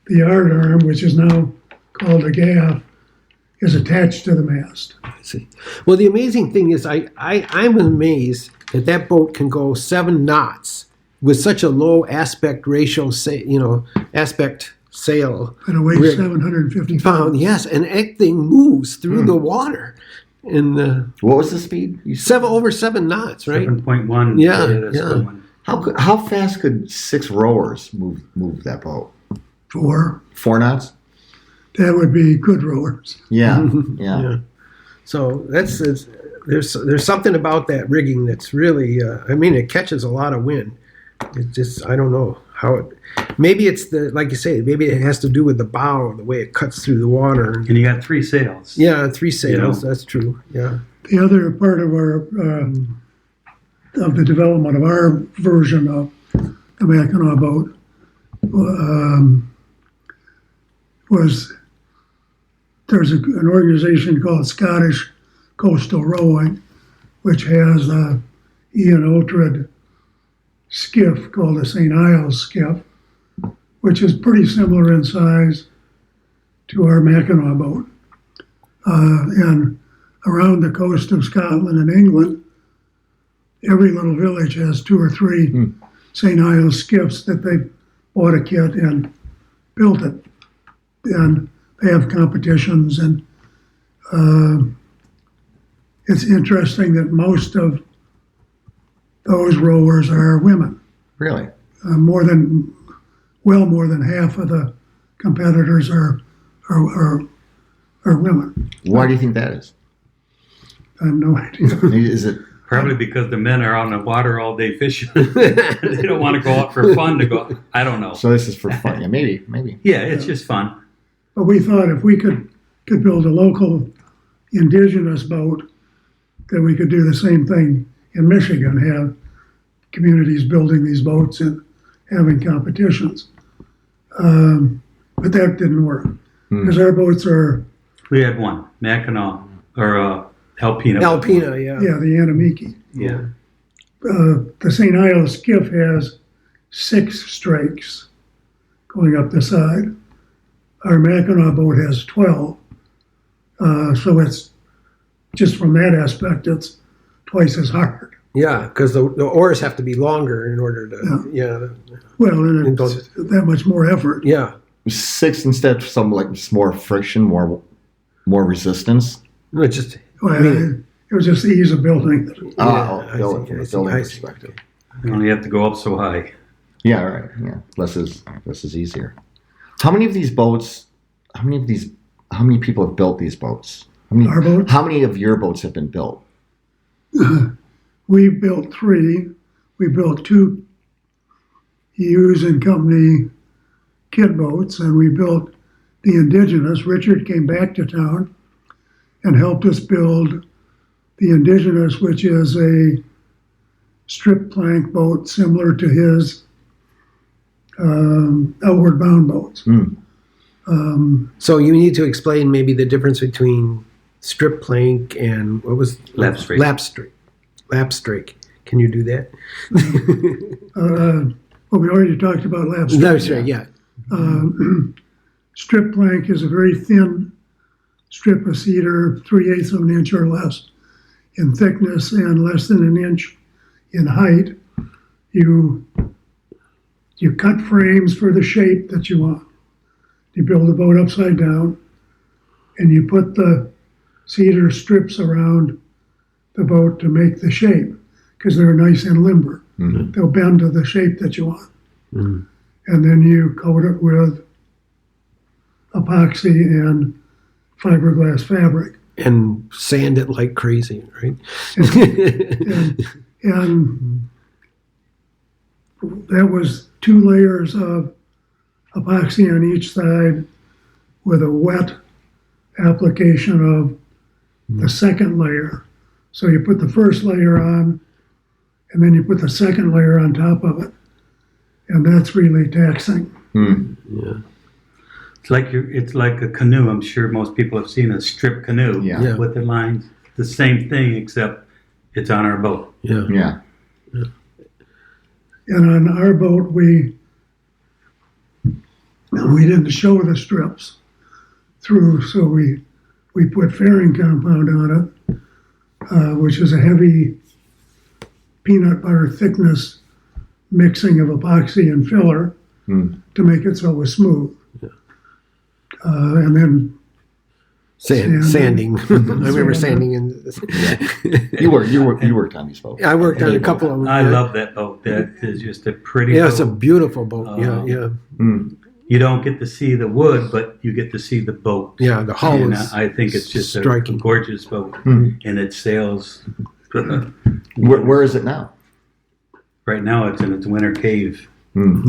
the yard arm, which is now called a gaff, is attached to the mast. I see. Well, the amazing thing is, I'm amazed that boat can go 7 knots with such a low aspect ratio, aspect sail. And it weighs rig. 750 Pound, yes, and that thing moves through the water. And What was the speed? You said? over 7 knots, right? 7.1. Yeah, that's yeah. the one. How fast could 6 rowers move that boat? 4. 4 knots? That would be good rowers. Yeah. Yeah. So there's something about that rigging that's really, it catches a lot of wind. It just, I don't know how it, maybe it's like you say, maybe it has to do with the bow, the way it cuts through the water. And you got 3 sails. Yeah, 3 sails, that's true, yeah. The other part of of the development of our version of the Mackinac boat was there's an organization called Scottish Coastal Rowing, which has a Ian Oughtred skiff called the St. Iles skiff, which is pretty similar in size to our Mackinac boat. And around the coast of Scotland and England, every little village has 2 or 3 St. Iles skiffs that they bought a kit and built it. And they have competitions, and it's interesting that most of those rowers are women. Really? More than half of the competitors are women. Why do you think that is? I have no idea. Is it? Probably because the men are on the water all day fishing. They don't want to go out for fun to go. I don't know. So this is for fun. Yeah, maybe. Yeah, it's just fun. But we thought if we could build a local indigenous boat, that we could do the same thing in Michigan, have communities building these boats and having competitions. But that didn't work because our boats are, We had one, Mackinac, or Alpina. Alpina, yeah. the Anamiki. Yeah. The St. Iles skiff has 6 strakes going up the side. Our Mackinac boat has 12. So it's just from that aspect, it's twice as hard. Yeah, because the oars have to be longer in order to, Well, and it's that much more effort. yeah. 6 instead of some like just more friction, more resistance. No, it's just, Well, it was just the ease of building it. I Building see, from I a see, building I see. perspective. You only have to go up so high. Yeah, right. Yeah, less is easier. How many of these boats? How many people have built these boats? Our boats? How many of your boats have been built? We built 3. We built 2 Hughes and Company kit boats, and we built the indigenous. Richard came back to town and helped us build the indigenous, which is a strip plank boat similar to his outward bound boats. so you need to explain maybe the difference between strip plank and what was Lap strake. Lap strake. Can you do that? Well, we already talked about lap strike. Lap strake, yeah. Strip plank is a very thin strip of cedar, 3/8 of an inch or less in thickness and less than an inch in height. You cut frames for the shape that you want. You build the boat upside down, and you put the cedar strips around the boat to make the shape, because they're nice and limber. They'll bend to the shape that you want. And then you coat it with epoxy and fiberglass fabric. And sand it like crazy, right? And that was 2 layers of epoxy on each side with a wet application of the second layer. So you put the first layer on, and then you put the second layer on top of it. And that's really taxing. It's like a canoe. I'm sure most people have seen a strip canoe Yeah. with the lines. The same thing, except it's on our boat. Yeah. And on our boat, we didn't show the strips through, so we put fairing compound on it, which is a heavy peanut butter thickness mixing of epoxy and filler to make it so it was smooth. And then Sanding. I remember sanding in. You worked on these boats. I worked on a couple of them. I love that boat. That is just a pretty Yeah, boat. it's a beautiful boat. Yeah. You don't get to see the wood, but you get to see the boat. Yeah, the hull And is I think it's just striking. a gorgeous boat. And it sails. Where is it now? Right now it's in its winter cave,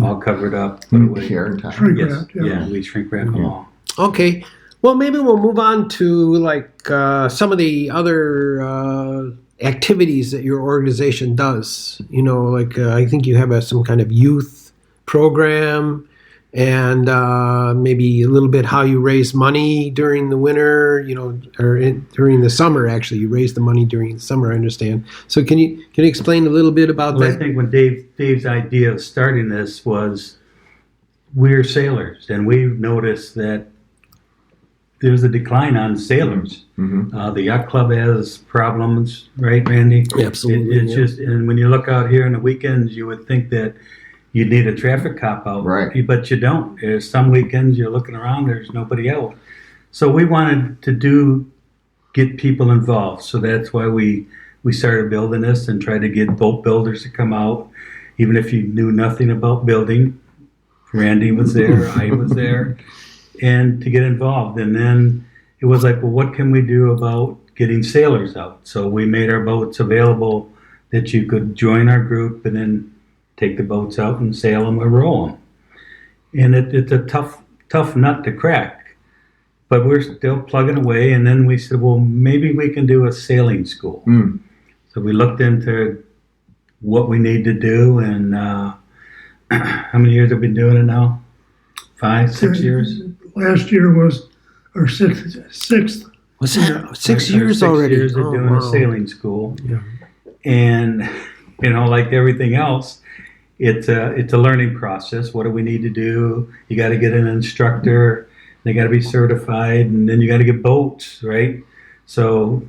all covered up. Here in town. shrink Yes, wrapped. yeah, we shrink wrap them all. Okay. Well, maybe we'll move on to like some of the other activities that your organization does. You know, like I think you have some kind of youth program, and maybe a little bit how you raise money during the winter. You know, or during the summer. Actually, you raise the money during the summer. I understand. So can you explain a little bit about Well, I that? think when Dave's idea of starting this was we're sailors, and we've noticed that there's a decline on sailors. The yacht club has problems, right, Randy? Absolutely, It's yeah. just, and when you look out here on the weekends, you would think that you'd need a traffic cop out, Right. But you don't. There's some weekends you're looking around, there's nobody out. So we wanted to get people involved. So that's why we started building this and tried to get boat builders to come out, even if you knew nothing about building. Randy was there, I was there, and to get involved. And then it was like, well, what can we do about getting sailors out? So we made our boats available that you could join our group and then take the boats out and sail them or roll them. And it's a tough nut to crack, but we're still plugging away. And then we said, well, maybe we can do a sailing school. So we looked into what we need to do, and how many years have we been doing it now? 5, 6 years? Last year was our sixth. Was that 6 Our years 6 already? years of Oh, doing wow. a sailing school. Yeah. And, like everything else, it's a learning process. What do we need to do? You got to get an instructor. They got to be certified, and then you got to get boats, right? So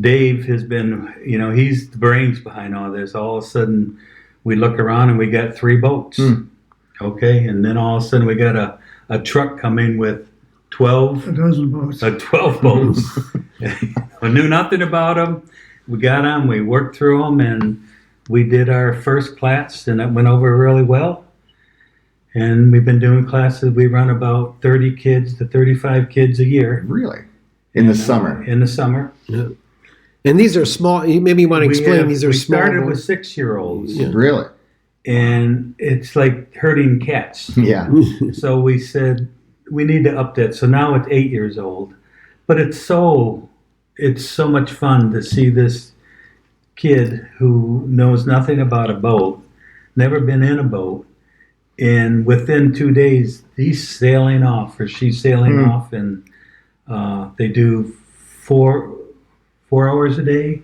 Dave has been, he's the brains behind all this. All of a sudden, we look around and we got 3 boats. Okay, and then all of a sudden we got a truck coming with 12 A dozen boats. 12 boats. I knew nothing about them. We got them, we worked through them, and we did our first class, and that went over really well. And we've been doing classes. We run about 30 kids to 35 kids a year. Really? In the summer? In the summer. Yeah. And these are small. Maybe you want to explain. These are we small. started with 6-year-olds, Yeah. Really? and it's like herding cats. Yeah. So we said we need to up that. So now it's 8 years old, but it's so much fun to see this kid who knows nothing about a boat, never been in a boat, and within 2 days he's sailing off or she's sailing off, and they do 4 hours a day.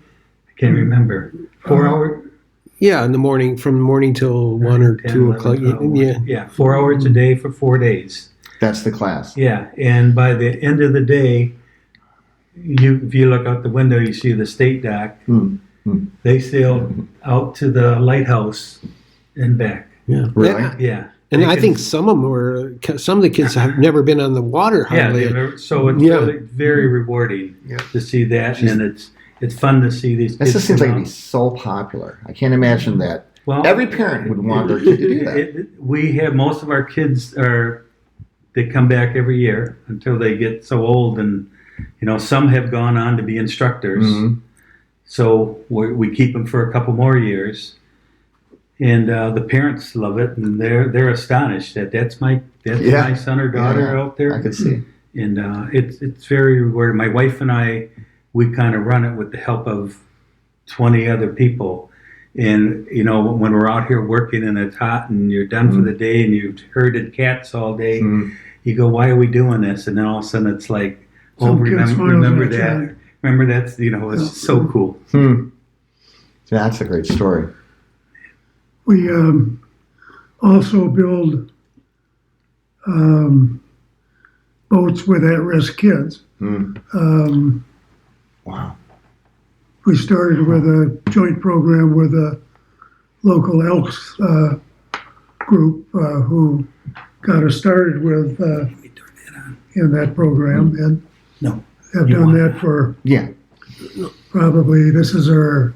I can't remember. 4 hours. Yeah, in the morning, from morning till 1 or 10, 2 11, o'clock. 12. Yeah. 4 hours a day for 4 days. That's the class. Yeah, and by the end of the day, if you look out the window, you see the state dock. They sailed out to the lighthouse and back. Yeah. Really? Yeah, And They I can- think some of the kids have never been on the water yeah, hardly. so it's Yeah. really very rewarding to see that, and it's fun to see these That kids. just seems come like it'd be out. so popular. I can't imagine that. Well, Every parent would want their kid to do that. We have most of our kids they come back every year until they get so old, and some have gone on to be instructors. So we keep them for a couple more years, and the parents love it, and they're astonished that's my son or daughter out there. I could see. And it's very rewarding. My wife and I, we kind of run it with the help of 20 other people. And, when we're out here working and it's hot and you're done for the day and you've herded cats all day, you go, why are we doing this? And then all of a sudden it's like, Some kid smiles remember at you. that. Remember that's, it's so cool. That's a great story. We also build boats with at-risk kids. Wow. We started with a joint program with a local Elks group who got us started with in that program, and No. have You done want that for Yeah. probably, this is our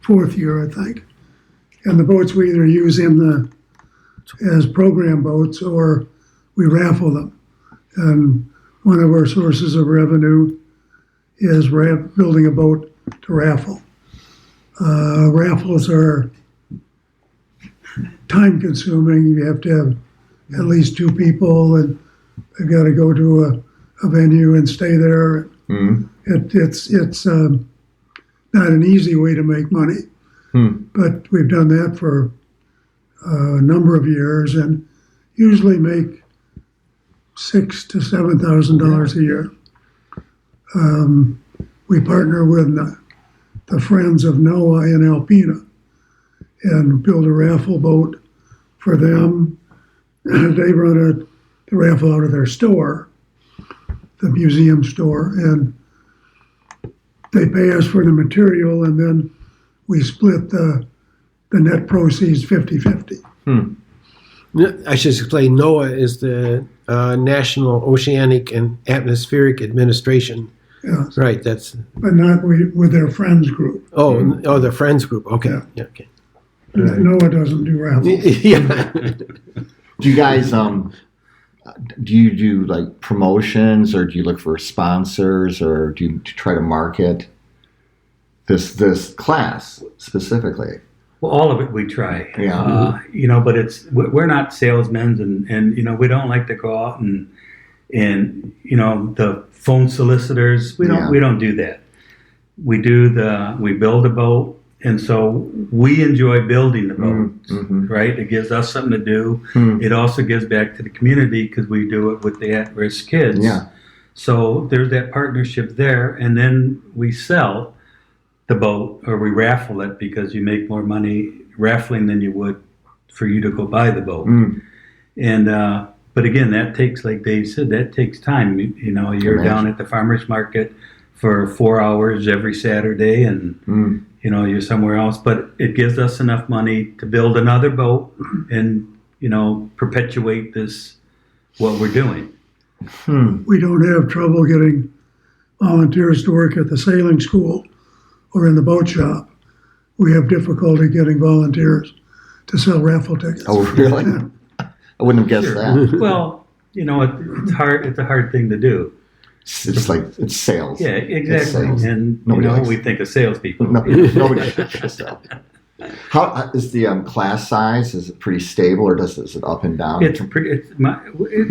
4th year, I think. And the boats we either use as program boats or we raffle them. And one of our sources of revenue is building a boat to raffle. Raffles are time consuming. You have to have at least 2 people, and they've got to go to a venue and stay there. It's not an easy way to make money, but we've done that for a number of years and usually make $6,000 to $7,000 a year. We partner with the Friends of Noah in Alpena and build a raffle boat for them. They run the raffle out of their store, the museum store, and they pay us for the material, and then we split the net proceeds 50-50. I should explain. NOAA is the National Oceanic and Atmospheric Administration. Yes. Right. That's But not with their friends group. the Friends group. Okay. Yeah. Okay. NOAA doesn't do raffles. Yeah. Do you guys do you do like promotions, or do you look for sponsors, or do you try to market this class specifically? Well, all of it we try. Yeah. But we're not salesmen, and we don't like to go out and the phone solicitors. We don't do that. We build a boat. And so we enjoy building the boats, right? It gives us something to do. It also gives back to the community because we do it with the at-risk kids. Yeah. So there's that partnership there. And then we sell the boat, or we raffle it, because you make more money raffling than you would for you to go buy the boat. And but again, that takes, like Dave said, that takes time. You're down at the farmer's market for 4 hours every Saturday, and you're somewhere else, but it gives us enough money to build another boat and, perpetuate what we're doing. We don't have trouble getting volunteers to work at the sailing school or in the boat shop. We have difficulty getting volunteers to sell raffle tickets. Oh, really? Yeah. I wouldn't have guessed that. Well, it's hard. It's a hard thing to do. It's like it's sales. Yeah, exactly. Sales. And Nobody likes we think of salespeople. Nobody likes to sell. How is the class size? Is it pretty stable, or is it up and down? It's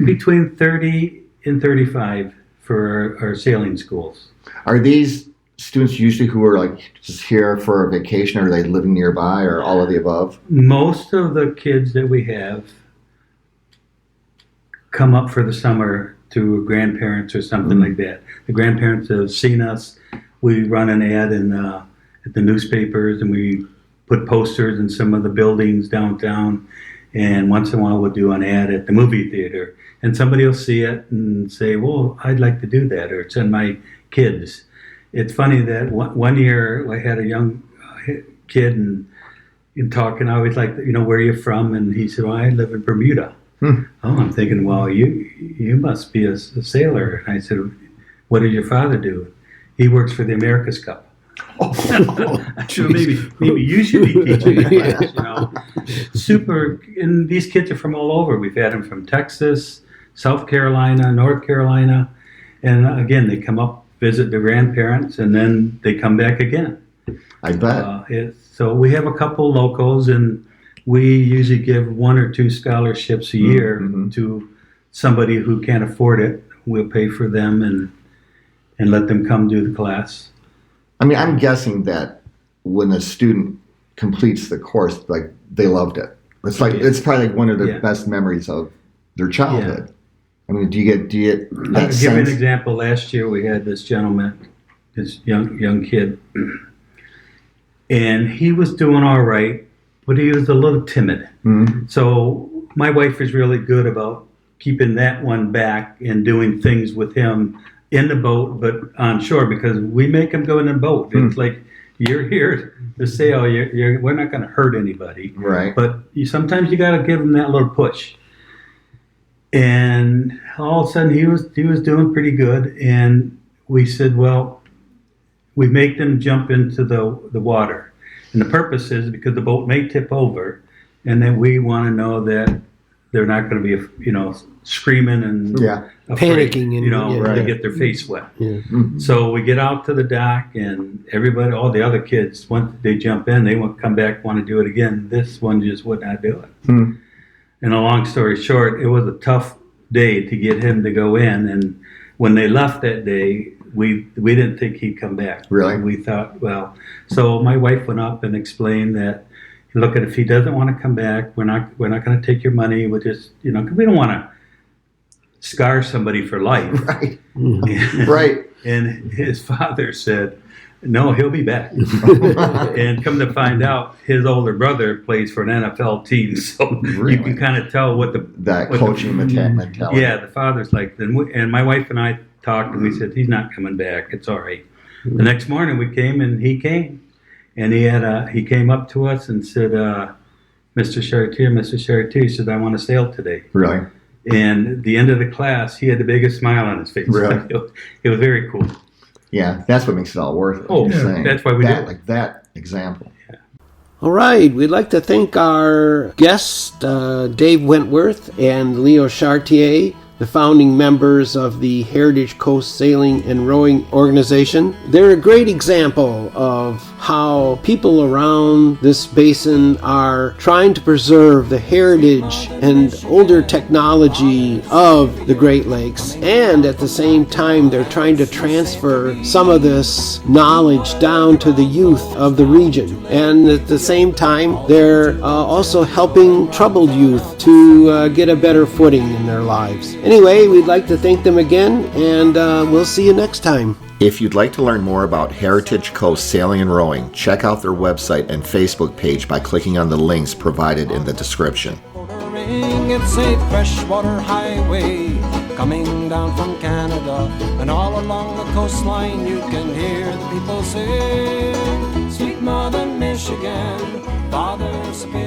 between 30 and 35 for our sailing schools. Are these students usually who are like just here for a vacation, or are they living nearby, or all of the above? Most of the kids that we have come up for the summer to grandparents or something like that. The grandparents have seen us. We run an ad at the newspapers, and we put posters in some of the buildings downtown. And once in a while, we'll do an ad at the movie theater. And somebody will see it and say, well, I'd like to do that, or send my kids. It's funny that one year I had a young kid, and in talking, I always like, where are you from? And he said, well, I live in Bermuda. Oh, I'm thinking, well, you must be a sailor. And I said, what does your father do? He works for the America's Cup. So maybe you should be teaching the class, Super, and these kids are from all over. We've had them from Texas, South Carolina, North Carolina, and again, they come up, visit their grandparents, and then they come back again. I bet. So we have a couple locals, and we usually give 1 or 2 scholarships a year to somebody who can't afford it. We'll pay for them and let them come do the class. I mean, I'm guessing that when a student completes the course, like, they loved it. It's like it's probably like one of the best memories of their childhood. I mean, do you get that I'll sense? give you an example. Last year we had this gentleman, this young kid, and he was doing all right, but he was a little timid. So my wife is really good about keeping that one back and doing things with him in the boat, but on shore, because we make him go in the boat. It's like, you're here to sail. We're not going to hurt anybody. Right. But sometimes you got to give him that little push. And all of a sudden he was doing pretty good. And we said, well, we make them jump into the water. And the purpose is because the boat may tip over, and then we want to know that they're not going to be, screaming and afraid, panicking and to get their face wet. Yeah. So we get out to the dock, and everybody, all the other kids, once they jump in, they want to come back, want to do it again. This one just would not do it. And a long story short, it was a tough day to get him to go in. And when they left that day, we didn't think he'd come back. Really? We thought, well, so my wife went up and explained that, look, if he doesn't want to come back, we're not going to take your money. We'll just, because we don't want to scar somebody for life. Right. And, Right. And his father said, no, he'll be back. And come to find out, his older brother plays for an NFL team, so Really? you can kind of tell what That coaching mentality. Yeah, the father's like, and my wife and I talked to him. He said, he's not coming back. It's all right. The next morning we came, and he came. And he came up to us and said, Mr. Chartier, he said, I want to sail today. Really? And at the end of the class, he had the biggest smile on his face. Really? It was very cool. Yeah, that's what makes it all worth it. Oh, I'm yeah. saying. That's why we that, do it. like that example. All right, we'd like to thank our guests, Dave Wentworth and Leo Chartier, the founding members of the Heritage Coast Sailing and Rowing Organization. They're a great example of how people around this basin are trying to preserve the heritage and older technology of the Great Lakes, and at the same time they're trying to transfer some of this knowledge down to the youth of the region. And at the same time they're also helping troubled youth to get a better footing in their lives. Anyway, we'd like to thank them again, and we'll see you next time. If you'd like to learn more about Heritage Coast Sailing and Rowing, check out their website and Facebook page by clicking on the links provided in the description. It's a freshwater highway coming down from Canada, and all along the coastline you can hear the people say, Sweet Mother Michigan, Father Superior.